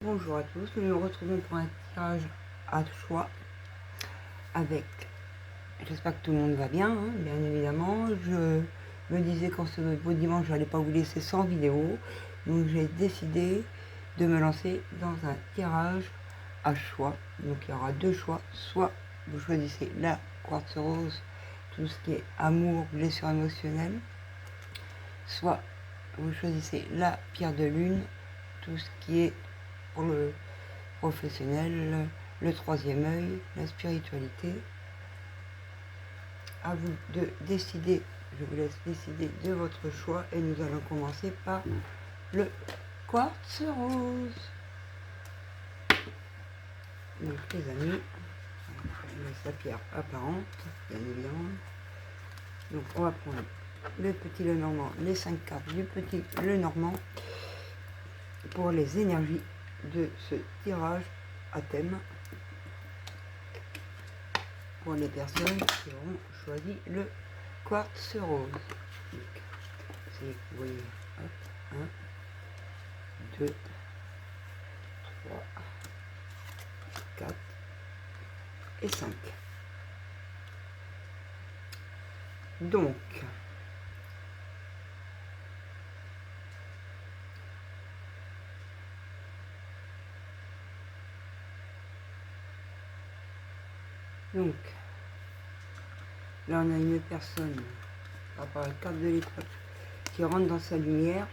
Bonjour à tous, nous nous retrouvons pour un tirage à choix avec, j'espère que tout le monde va bien, hein, bien évidemment. Je me disais qu'en ce beau dimanche, je n'allais pas vous laisser sans vidéo, donc j'ai décidé de me lancer dans un tirage à choix. Donc il y aura deux choix, soit vous choisissez la quartz rose, tout ce qui est amour, blessure émotionnelle, soit vous choisissez la pierre de lune, tout ce qui est pour le professionnel, le troisième œil, la spiritualité. À vous de décider, je vous laisse décider de votre choix et nous allons commencer par le quartz rose. Donc les amis, je laisse la pierre apparente, bien évidemment. Donc on va prendre le petit Lenormand, les 5 cartes du petit Lenormand pour les énergies de ce tirage à thème pour les personnes qui auront choisi le quartz rose. Donc, si vous voyez, hop, 1, 2, 3, 4 et 5. Donc, là on a une personne, par rapport à la carte de l'étoile, qui rentre dans sa lumière,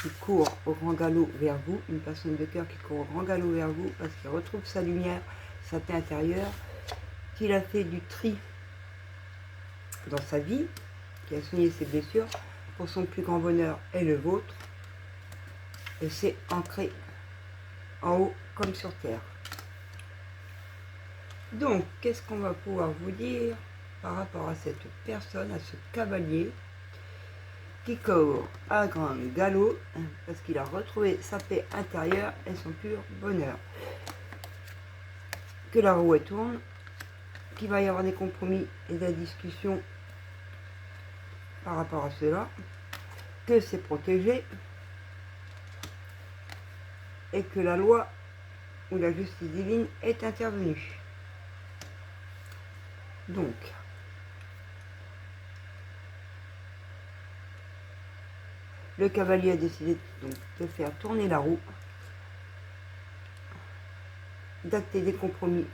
qui court au grand galop vers vous, une personne de cœur qui court au grand galop vers vous parce qu'il retrouve sa lumière, sa paix intérieure, qu'il a fait du tri dans sa vie, qui a soigné ses blessures pour son plus grand bonheur et le vôtre, et c'est ancré en haut comme sur terre. Donc, qu'est-ce qu'on va pouvoir vous dire par rapport à cette personne, à ce cavalier qui court à grand galop parce qu'il a retrouvé sa paix intérieure et son pur bonheur. Que la roue tourne, qu'il va y avoir des compromis et des discussions par rapport à cela, que c'est protégé et que la loi ou la justice divine est intervenue. Donc, le cavalier a décidé donc de faire tourner la roue, d'acter des compromis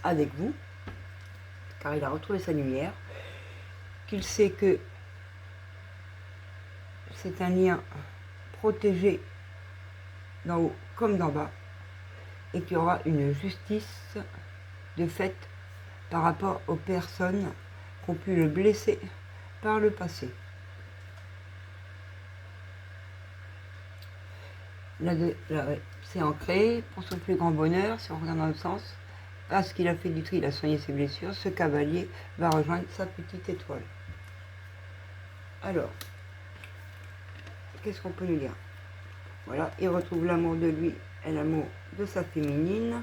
avec vous, car il a retrouvé sa lumière, qu'il sait que c'est un lien protégé d'en haut comme d'en bas, et qu'il y aura une justice de fait par rapport aux personnes qui ont pu le blesser par le passé. Là, c'est ancré pour son plus grand bonheur, si on regarde dans le sens, parce qu'il a fait du tri, il a soigné ses blessures, ce cavalier va rejoindre sa petite étoile. Alors, qu'est-ce qu'on peut nous dire? Voilà, il retrouve l'amour de lui et l'amour de sa féminine.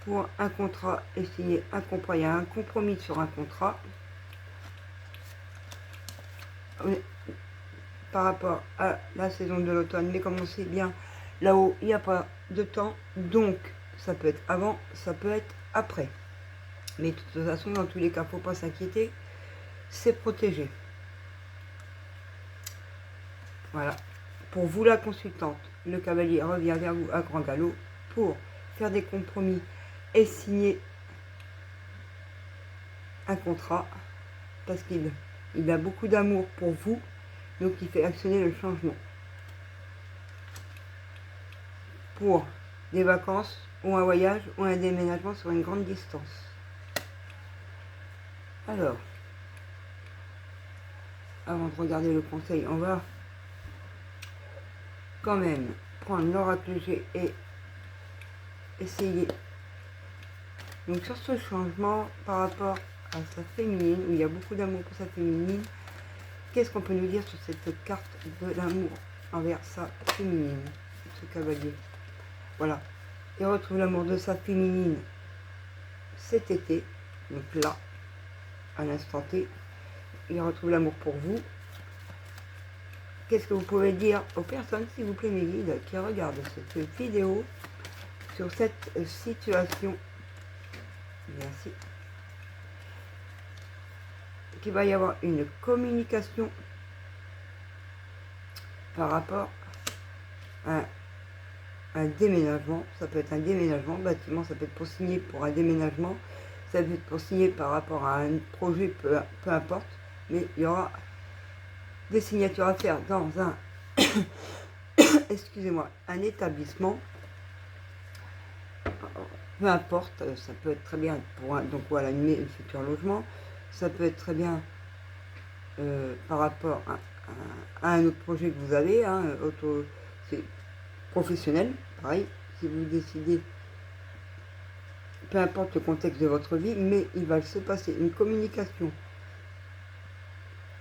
Pour un contrat est signé, il y a un compromis sur un contrat. Par rapport à la saison de l'automne, mais comme on sait bien, là-haut, il n'y a pas de temps, donc ça peut être avant, ça peut être après. Mais de toute façon, dans tous les cas, il ne faut pas s'inquiéter, c'est protégé. Voilà. Pour vous, la consultante, le cavalier revient vers vous à grand galop pour faire des compromis et signer un contrat, parce qu'il a beaucoup d'amour pour vous, donc il fait actionner le changement. Pour des vacances, ou un voyage, ou un déménagement sur une grande distance. Alors, avant de regarder le conseil, on va quand même prendre l'oracle G et essayer. Donc sur ce changement par rapport à sa féminine, où il y a beaucoup d'amour pour sa féminine, qu'est-ce qu'on peut nous dire sur cette carte de l'amour envers sa féminine, ce cavalier? Voilà, il retrouve l'amour de sa féminine cet été, donc là, à l'instant T, il retrouve l'amour pour vous, qu'est-ce que vous pouvez dire aux personnes, s'il vous plaît, mes guides, qui regardent cette vidéo sur cette situation? Merci. Qu'il va y avoir une communication par rapport à un déménagement. Ça peut être un déménagement, bâtiment, ça peut être pour signer pour un déménagement, ça peut être pour signer par rapport à un projet, peu importe, mais il y aura des signatures à faire dans un excusez-moi, un établissement, peu importe, ça peut être très bien pour un, donc voilà, un futur logement, ça peut être très bien par rapport à un autre projet que vous avez, hein, c'est professionnel, pareil, si vous décidez, peu importe le contexte de votre vie, mais il va se passer une communication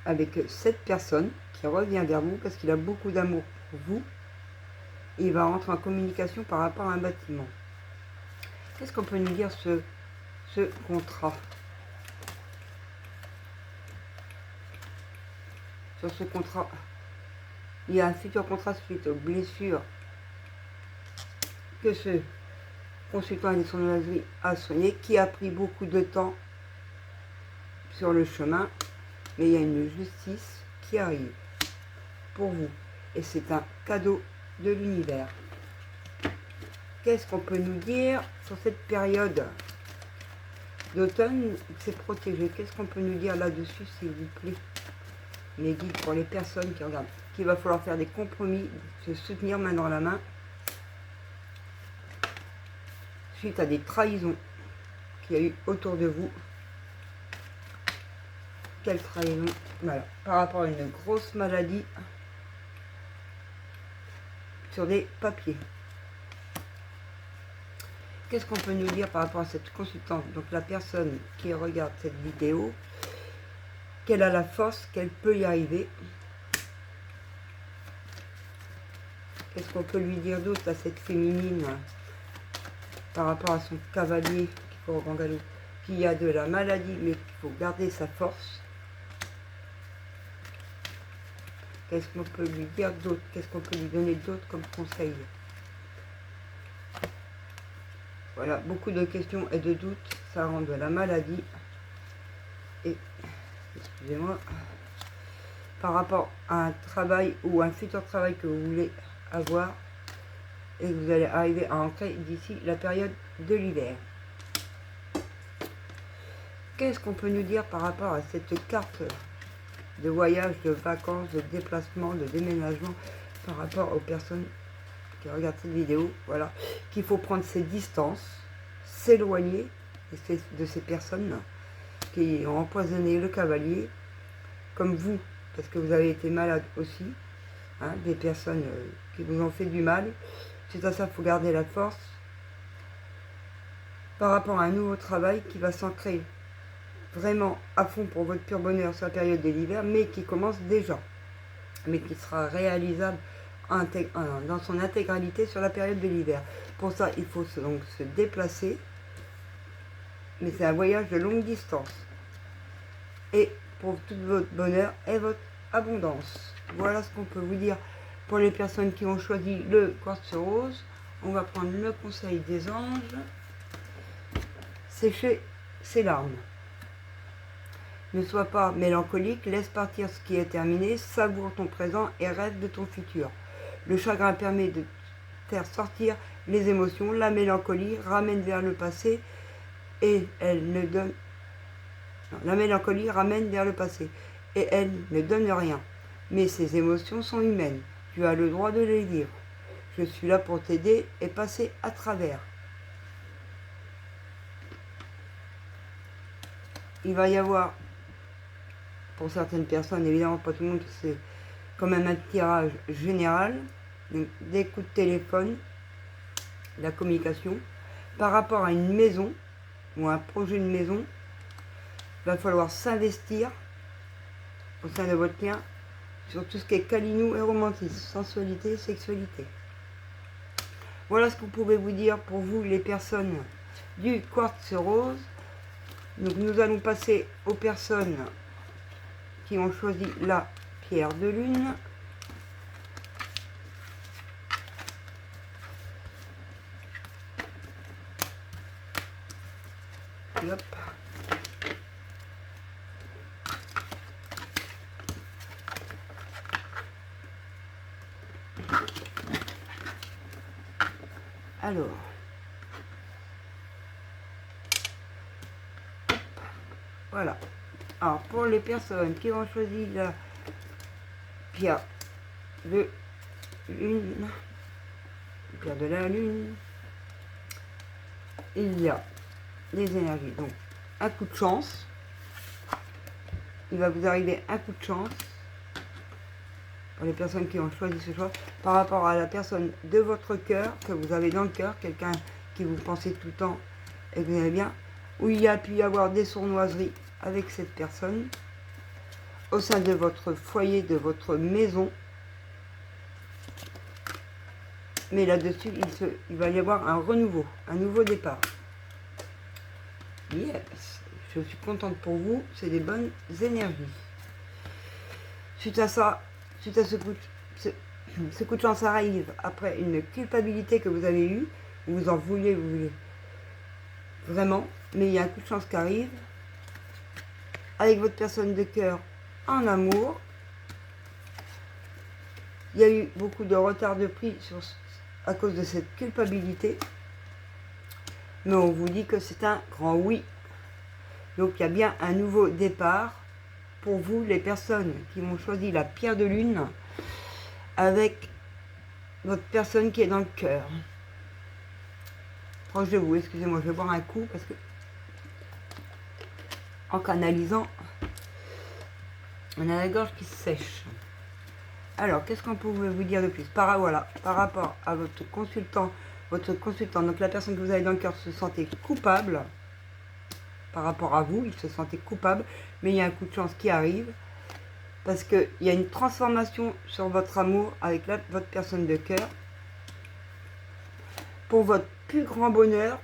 avec cette personne qui revient vers vous parce qu'il a beaucoup d'amour pour vous. Il va rentrer en communication par rapport à un bâtiment. Qu'est-ce qu'on peut nous dire ce contrat? Sur ce contrat, il y a un futur contrat suite aux blessures que ce consultant et son vie a soigné, qui a pris beaucoup de temps sur le chemin, mais il y a une justice qui arrive pour vous. Et c'est un cadeau de l'univers. Qu'est-ce qu'on peut nous dire sur cette période d'automne? C'est protégé. Qu'est-ce qu'on peut nous dire là-dessus, s'il vous plaît, mes guides, pour les personnes qui regardent? Qu'il va falloir faire des compromis, se soutenir main dans la main, suite à des trahisons qu'il y a eu autour de vous. Quelle trahison? Voilà. Par rapport à une grosse maladie sur des papiers. Qu'est-ce qu'on peut nous dire par rapport à cette consultante? Donc la personne qui regarde cette vidéo, qu'elle a la force, qu'elle peut y arriver. Qu'est-ce qu'on peut lui dire d'autre à cette féminine par rapport à son cavalier qui a de la maladie, mais qu'il faut garder sa force? Qu'est-ce qu'on peut lui dire d'autre? Qu'est-ce qu'on peut lui donner d'autre comme conseil? Voilà, beaucoup de questions et de doutes, ça rend de la maladie. Et, excusez-moi, par rapport à un travail ou un futur travail que vous voulez avoir et que vous allez arriver à entrer d'ici la période de l'hiver. Qu'est-ce qu'on peut nous dire par rapport à cette carte de voyage, de vacances, de déplacement, de déménagement, par rapport aux personnes qui regardent cette vidéo? Voilà, qu'il faut prendre ses distances, s'éloigner de ces personnes qui ont empoisonné le cavalier, comme vous, parce que vous avez été malade aussi, hein, des personnes qui vous ont fait du mal. Suite à ça, il faut garder la force par rapport à un nouveau travail qui va s'ancrer vraiment à fond pour votre pur bonheur sur la période de l'hiver, mais qui commence déjà, mais qui sera réalisable dans son intégralité sur la période de l'hiver. Pour ça, il faut donc se déplacer, mais c'est un voyage de longue distance. Et pour tout votre bonheur et votre abondance. Voilà ce qu'on peut vous dire pour les personnes qui ont choisi le quartz rose. On va prendre le conseil des anges. Sécher ses larmes. Ne sois pas mélancolique, laisse partir ce qui est terminé, savoure ton présent et rêve de ton futur. Le chagrin permet de faire sortir les émotions, la mélancolie ramène vers le passé et elle ne donne... Non, la mélancolie ramène vers le passé et elle ne donne rien. Mais ces émotions sont humaines, tu as le droit de les vivre. Je suis là pour t'aider et passer à travers. Il va y avoir, pour certaines personnes, évidemment pas tout le monde, c'est quand même un tirage général, des coups de téléphone, la communication, par rapport à une maison ou un projet de maison. Il va falloir s'investir au sein de votre lien sur tout ce qui est câlinou et romantisme, sensualité, sexualité. Voilà ce que vous pouvez vous dire pour vous les personnes du quartz rose. Donc nous allons passer aux personnes qui ont choisi la pierre de lune. puis hop. Alors, voilà. Alors, pour les personnes qui ont choisi la pierre de lune, pierre de la lune, il y a des énergies. Donc, un coup de chance. Il va vous arriver un coup de chance pour les personnes qui ont choisi ce choix par rapport à la personne de votre cœur que vous avez dans le cœur, quelqu'un qui vous pensez tout le temps et que vous aimez bien, où il y a pu y avoir des sournoiseries avec cette personne au sein de votre foyer, de votre maison. Mais là-dessus, il va y avoir un renouveau, un nouveau départ. Yes, je suis contente pour vous, c'est des bonnes énergies. Suite à ça, suite à ce coup de chance arrive après une culpabilité que vous avez eue, vous en voulez, vous voulez vraiment, mais il y a un coup de chance qui arrive avec votre personne de cœur en amour. Il y a eu beaucoup de retard de prix à cause de cette culpabilité, mais on vous dit que c'est un grand oui. Donc il y a bien un nouveau départ pour vous, les personnes qui ont choisi la pierre de lune avec votre personne qui est dans le cœur. Proche de vous, excusez-moi, je vais boire un coup parce que en canalisant, on a la gorge qui se sèche. Alors, qu'est-ce qu'on peut vous dire de plus? Voilà, par rapport à votre consultant, donc la personne que vous avez dans le cœur se sentait coupable par rapport à vous, il se sentait coupable, mais il y a un coup de chance qui arrive parce qu'il y a une transformation sur votre amour avec votre personne de cœur. Pour votre plus grand bonheur,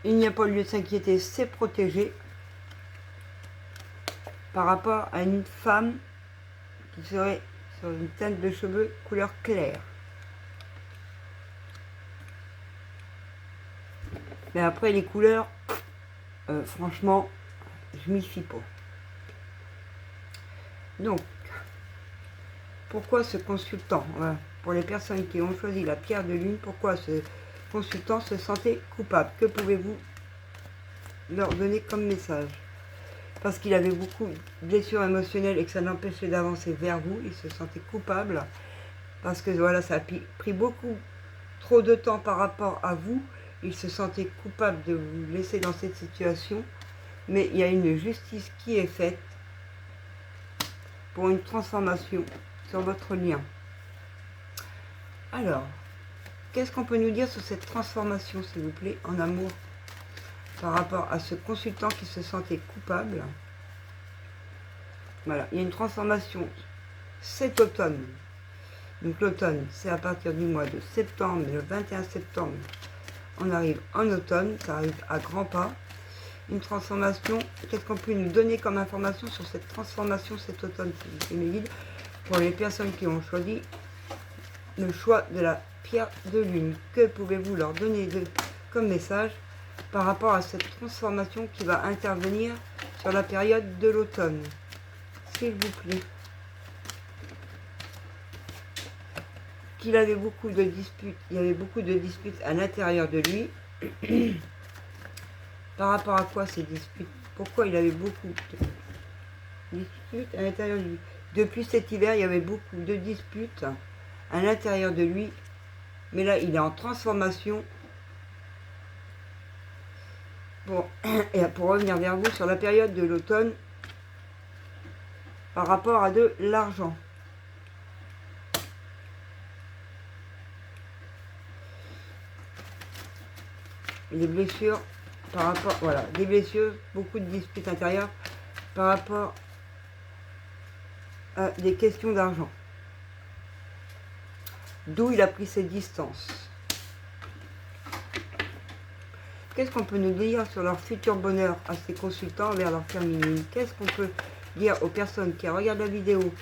il n'y a pas lieu de s'inquiéter, c'est protégé par rapport à une femme qui serait sur une teinte de cheveux couleur claire. Mais après les couleurs, franchement, je m'y fie pas. Donc, pourquoi ce consultant, pour les personnes qui ont choisi la pierre de lune, pourquoi ce consultant se sentait coupable? Que pouvez-vous leur donner comme message? Parce qu'il avait beaucoup de blessures émotionnelles et que ça l'empêchait d'avancer vers vous, il se sentait coupable. Parce que voilà, ça a pris beaucoup trop de temps par rapport à vous. Il se sentait coupable de vous laisser dans cette situation. Mais il y a une justice qui est faite pour une transformation sur votre lien. Alors, qu'est-ce qu'on peut nous dire sur cette transformation, s'il vous plaît, en amour, par rapport à ce consultant qui se sentait coupable? Voilà, il y a une transformation cet automne. Donc l'automne, c'est à partir du mois de septembre, le 21 septembre, on arrive en automne, ça arrive à grands pas. Une transformation, qu'est-ce qu'on peut nous donner comme information sur cette transformation cet automne, s'il vous plaît, mes guides, pour les personnes qui ont choisi le choix de la pierre de lune? Que pouvez-vous leur donner comme message par rapport à cette transformation qui va intervenir sur la période de l'automne, s'il vous plaît? Qu'il avait beaucoup de disputes, il y avait beaucoup de disputes à l'intérieur de lui. Par rapport à quoi ces disputes? Pourquoi il avait beaucoup de disputes à l'intérieur de lui? Depuis cet hiver, il y avait beaucoup de disputes à l'intérieur de lui. Mais là, il est en transformation pour revenir vers vous sur la période de l'automne par rapport à de l'argent. Les blessures par rapport, voilà, des blessures, beaucoup de disputes intérieures par rapport à des questions d'argent. D'où il a pris ses distances. Qu'est-ce qu'on peut nous dire sur leur futur bonheur à ces consultants vers leur féminine? Qu'est-ce qu'on peut dire aux personnes qui regardent la vidéo,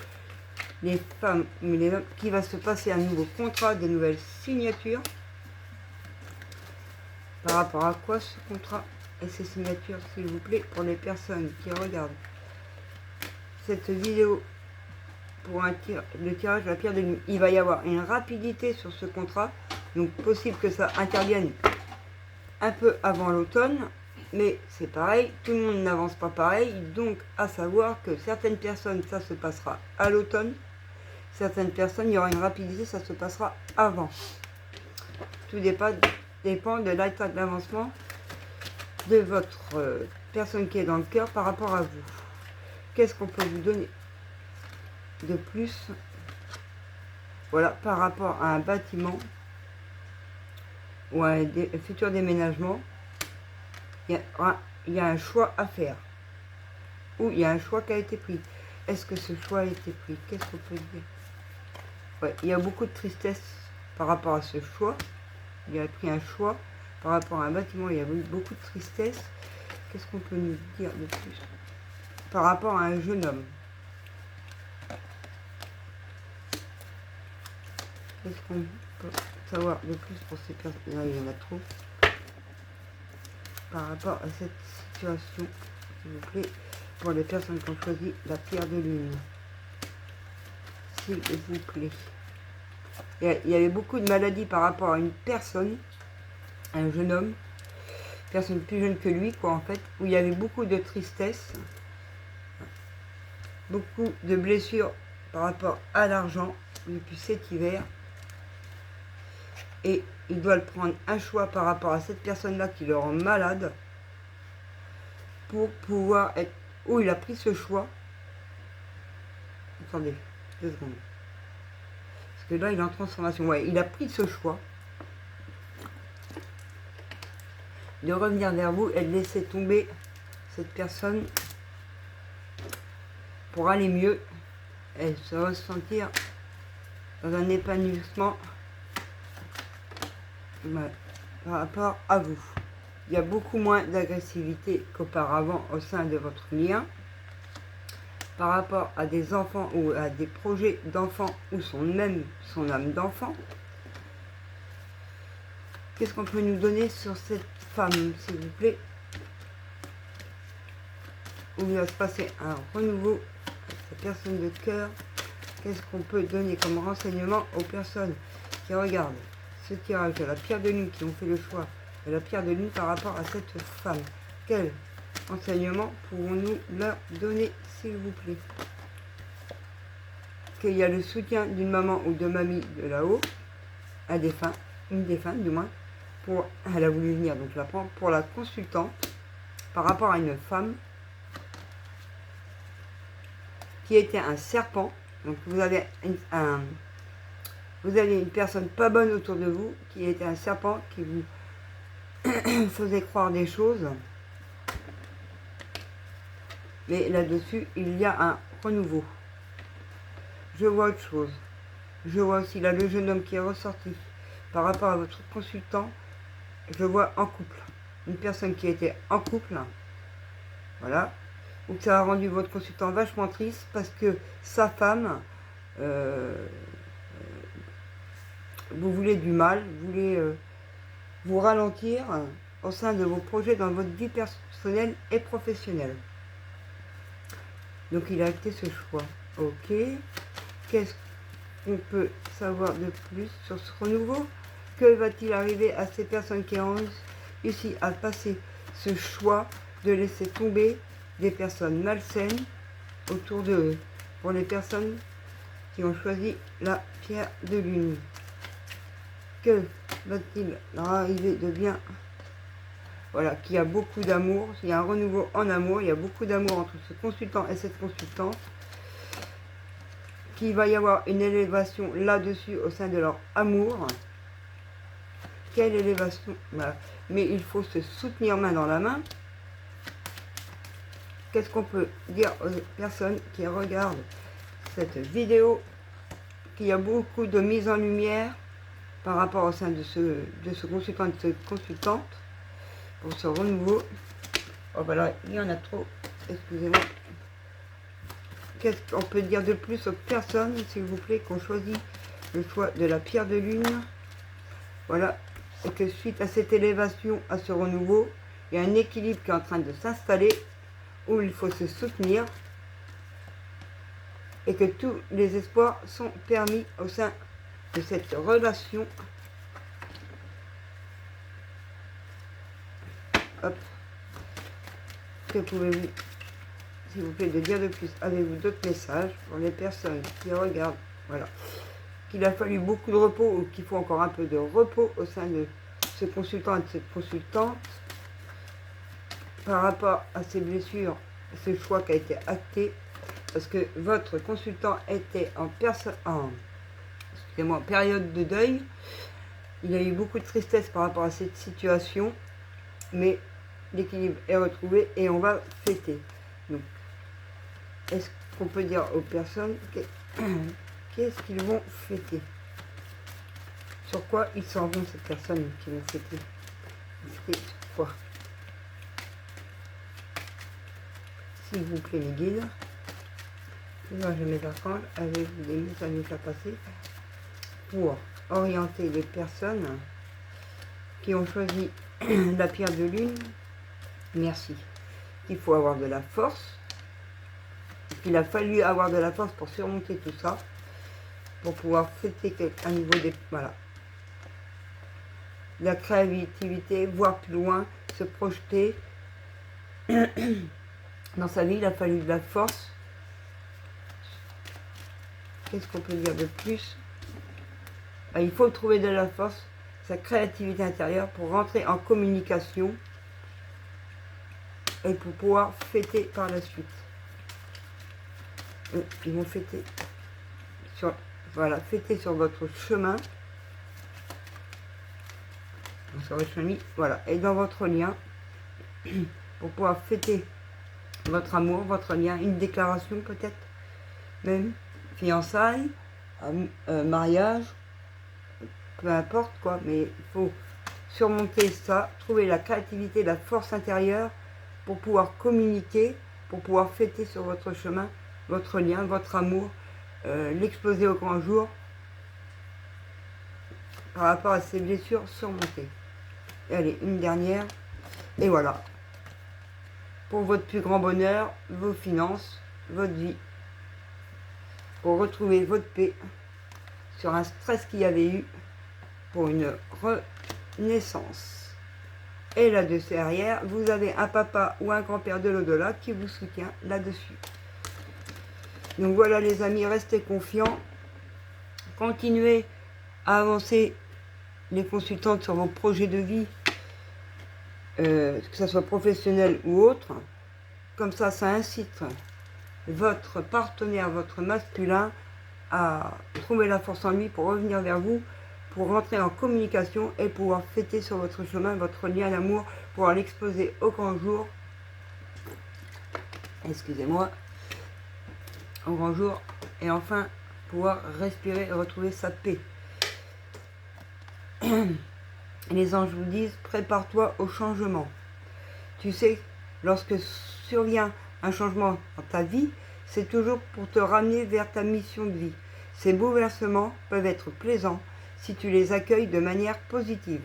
les femmes, mais les hommes, qui va se passer un nouveau contrat, de nouvelles signatures? Par rapport à quoi ce contrat et ses signatures, s'il vous plaît, pour les personnes qui regardent cette vidéo pour le tirage de la pierre de lune. Il va y avoir une rapidité sur ce contrat, donc possible que ça intervienne un peu avant l'automne, mais c'est pareil, tout le monde n'avance pas pareil, donc à savoir que certaines personnes, ça se passera à l'automne, certaines personnes, il y aura une rapidité, ça se passera avant. Tout dépend de l'état de l'avancement de votre personne qui est dans le cœur par rapport à vous. Qu'est-ce qu'on peut vous donner de plus? Voilà, par rapport à un bâtiment ou à un futur déménagement, il y a un choix à faire. Ou il y a un choix qui a été pris. Est-ce que ce choix a été pris? Qu'est-ce qu'on peut dire? Ouais, il y a beaucoup de tristesse par rapport à ce choix. Il a pris un choix par rapport à un bâtiment. Il y a beaucoup de tristesse. Qu'est-ce qu'on peut nous dire de plus? Par rapport à un jeune homme. Qu'est-ce qu'on peut savoir de plus pour ces personnes? Là, il y en a trop. Par rapport à cette situation, s'il vous plaît, pour les personnes qui ont choisi la pierre de lune. S'il vous plaît. Il y avait beaucoup de maladies par rapport à une personne, un jeune homme, personne plus jeune que lui, quoi, en fait, où il y avait beaucoup de tristesse, beaucoup de blessures par rapport à l'argent depuis cet hiver. Et il doit prendre un choix par rapport à cette personne-là qui le rend malade pour pouvoir être... Où il a pris ce choix. Attendez, 2 secondes. Parce que là, il est en transformation. Ouais, il a pris ce choix de revenir vers vous et de laisser tomber cette personne pour aller mieux et se ressentir dans un épanouissement par rapport à vous. Il y a beaucoup moins d'agressivité qu'auparavant au sein de votre lien. Par rapport à des enfants ou à des projets d'enfants ou même son âme d'enfant. Qu'est-ce qu'on peut nous donner sur cette femme, s'il vous plaît? Où il va se passer un renouveau, cette personne de cœur. Qu'est-ce qu'on peut donner comme renseignement aux personnes qui regardent ce tirage de la pierre de lune, qui ont fait le choix de la pierre de lune par rapport à cette femme? Quel enseignement pouvons-nous leur donner, s'il vous plaît? Qu'il y a le soutien d'une maman ou de mamie de là-haut, un défunt, une défunte du moins, elle a voulu venir, donc je la prends, pour la consultante, par rapport à une femme qui était un serpent. Donc vous avez une personne pas bonne autour de vous, qui était un serpent, qui vous faisait croire des choses. Mais là-dessus, il y a un renouveau. Je vois autre chose. Je vois aussi là le jeune homme qui est ressorti. Par rapport à votre consultant, je vois en couple. Une personne qui était en couple. Voilà. Ou que ça a rendu votre consultant vachement triste parce que sa femme, vous voulez du mal, vous voulez vous ralentir au sein de vos projets dans votre vie personnelle et professionnelle. Donc il a acté ce choix. Ok. Qu'est-ce qu'on peut savoir de plus sur ce renouveau? Que va-t-il arriver à ces personnes qui ont réussi à passer ce choix de laisser tomber des personnes malsaines autour d'eux, pour les personnes qui ont choisi la pierre de lune? Que va-t-il leur arriver de bien? Voilà, qu'il y a beaucoup d'amour, il y a un renouveau en amour, il y a beaucoup d'amour entre ce consultant et cette consultante, qu'il va y avoir une élévation là-dessus au sein de leur amour. Quelle élévation? Voilà. Mais il faut se soutenir main dans la main. Qu'est-ce qu'on peut dire aux personnes qui regardent cette vidéo? Qu'il y a beaucoup de mise en lumière par rapport au sein de ce consultant et de cette consultante pour ce renouveau. Oh voilà, il y en a trop, excusez-moi. Qu'est-ce qu'on peut dire de plus aux personnes, s'il vous plaît, qui ont choisi le choix de la pierre de lune? Voilà, et que suite à cette élévation, à ce renouveau, il y a un équilibre qui est en train de s'installer, où il faut se soutenir, et que tous les espoirs sont permis au sein de cette relation. Hop. Que pouvez-vous, s'il vous plaît, de dire de plus? Avez-vous d'autres messages pour les personnes qui regardent? Voilà. Qu'il a fallu beaucoup de repos ou qu'il faut encore un peu de repos au sein de ce consultant et de cette consultante par rapport à ces blessures, ce choix qui a été acté, parce que votre consultant était en période de deuil. Il a eu beaucoup de tristesse par rapport à cette situation, mais l'équilibre est retrouvé et on va fêter. Donc, est-ce qu'on peut dire aux personnes qu'est-ce qu'ils vont fêter? Sur quoi ils s'en vont, ces personnes qui vont fêter? Fêter sur quoi? S'il vous plaît, les guides. Moi, je mets archanges, avez-vous des messages à passer pour orienter les personnes qui ont choisi la pierre de lune? Merci. Il faut avoir de la force. Il a fallu avoir de la force pour surmonter tout ça, pour pouvoir fêter à niveau des... Voilà. La créativité, voir plus loin, se projeter. Dans sa vie, il a fallu de la force. Qu'est-ce qu'on peut dire de plus? Il faut trouver de la force, sa créativité intérieure pour rentrer en communication et pour pouvoir fêter par la suite. Ils vont fêter sur, voilà, fêter sur votre chemin, sur votre chemin, voilà, et dans votre lien, pour pouvoir fêter votre amour, votre lien, une déclaration peut-être, même fiançailles, mariage, peu importe quoi, mais il faut surmonter ça, trouver la créativité, la force intérieure pour pouvoir communiquer, pour pouvoir fêter sur votre chemin, votre lien, votre amour, l'exploser au grand jour par rapport à ces blessures surmontées. Et allez, une dernière, et voilà. Pour votre plus grand bonheur, vos finances, votre vie, pour retrouver votre paix sur un stress qu'il y avait eu, pour une renaissance. Et là-dessus derrière, vous avez un papa ou un grand-père de l'au-delà qui vous soutient là-dessus. Donc voilà les amis, restez confiants. Continuez à avancer les consultantes sur vos projets de vie, que ce soit professionnel ou autre. Comme ça incite votre partenaire, votre masculin, à trouver la force en lui pour revenir vers vous, pour rentrer en communication et pouvoir fêter sur votre chemin votre lien d'amour, pouvoir l'exposer au grand jour. Excusez-moi. Au grand jour. Et enfin, pouvoir respirer et retrouver sa paix. Les anges vous disent, prépare-toi au changement. Tu sais, lorsque survient un changement dans ta vie, c'est toujours pour te ramener vers ta mission de vie. Ces bouleversements peuvent être plaisants si tu les accueilles de manière positive.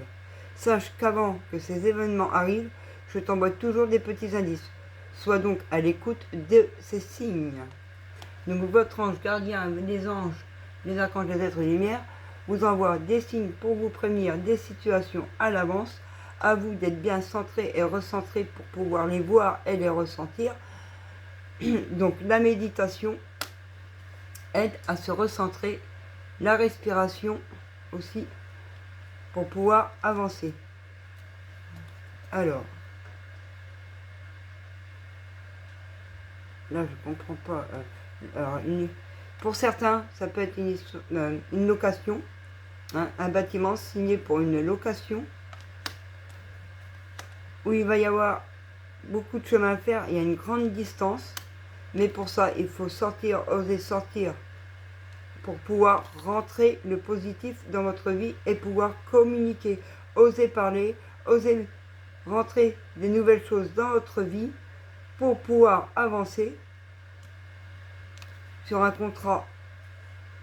Sache qu'avant que ces événements arrivent, je t'envoie toujours des petits indices. Sois donc à l'écoute de ces signes. Donc votre ange gardien, les anges, les archanges, les êtres de lumière, vous envoient des signes pour vous prévenir des situations à l'avance. À vous d'être bien centré et recentré pour pouvoir les voir et les ressentir. Donc la méditation aide à se recentrer, la respiration aussi, pour pouvoir avancer. Alors, là je comprends pas. Alors, pour certains, ça peut être une location, hein, un bâtiment signé pour une location, où il va y avoir beaucoup de chemin à faire, il y a une grande distance, mais pour ça, il faut sortir, oser sortir, pour pouvoir rentrer le positif dans votre vie et pouvoir communiquer, oser parler, oser rentrer des nouvelles choses dans votre vie pour pouvoir avancer sur un contrat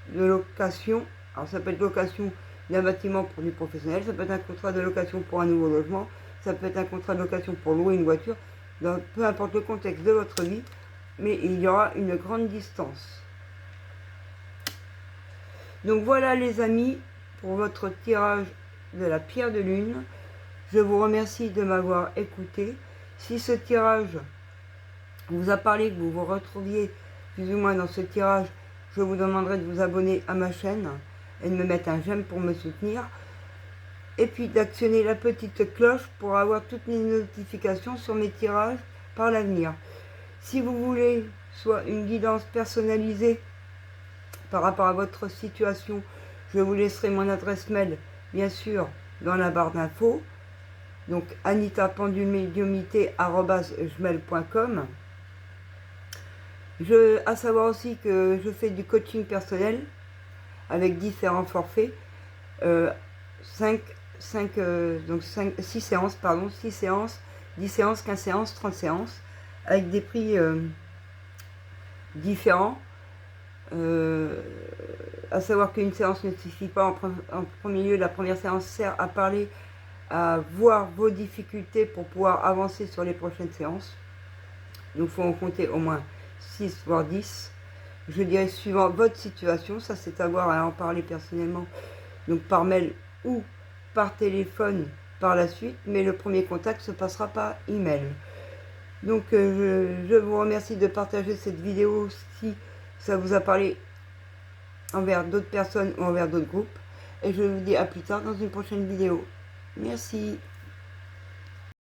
de location. Alors ça peut être location d'un bâtiment pour du professionnel, ça peut être un contrat de location pour un nouveau logement, ça peut être un contrat de location pour louer une voiture, dans peu importe le contexte de votre vie, mais il y aura une grande distance. Donc voilà les amis, pour votre tirage de la pierre de lune. Je vous remercie de m'avoir écouté. Si ce tirage vous a parlé, que vous vous retrouviez plus ou moins dans ce tirage, je vous demanderai de vous abonner à ma chaîne et de me mettre un j'aime pour me soutenir. Et puis d'actionner la petite cloche pour avoir toutes les notifications sur mes tirages par l'avenir. Si vous voulez soit une guidance personnalisée par rapport à votre situation, je vous laisserai mon adresse mail, bien sûr, dans la barre d'infos. Donc anitapendulemédiumité@gmail.com. À savoir aussi que je fais du coaching personnel avec différents forfaits. 6 séances, 10 séances, 15 séances, 30 séances, avec des prix différents. À savoir qu'une séance ne suffit pas. En premier lieu, la première séance sert à parler, à voir vos difficultés pour pouvoir avancer sur les prochaines séances. Donc il faut en compter au moins 6 voire 10. Je dirais suivant votre situation, ça c'est à voir, à en parler personnellement, donc par mail ou par téléphone par la suite, mais le premier contact se passera par email. Donc je vous remercie de partager cette vidéo si ça vous a parlé envers d'autres personnes ou envers d'autres groupes. Et je vous dis à plus tard dans une prochaine vidéo. Merci.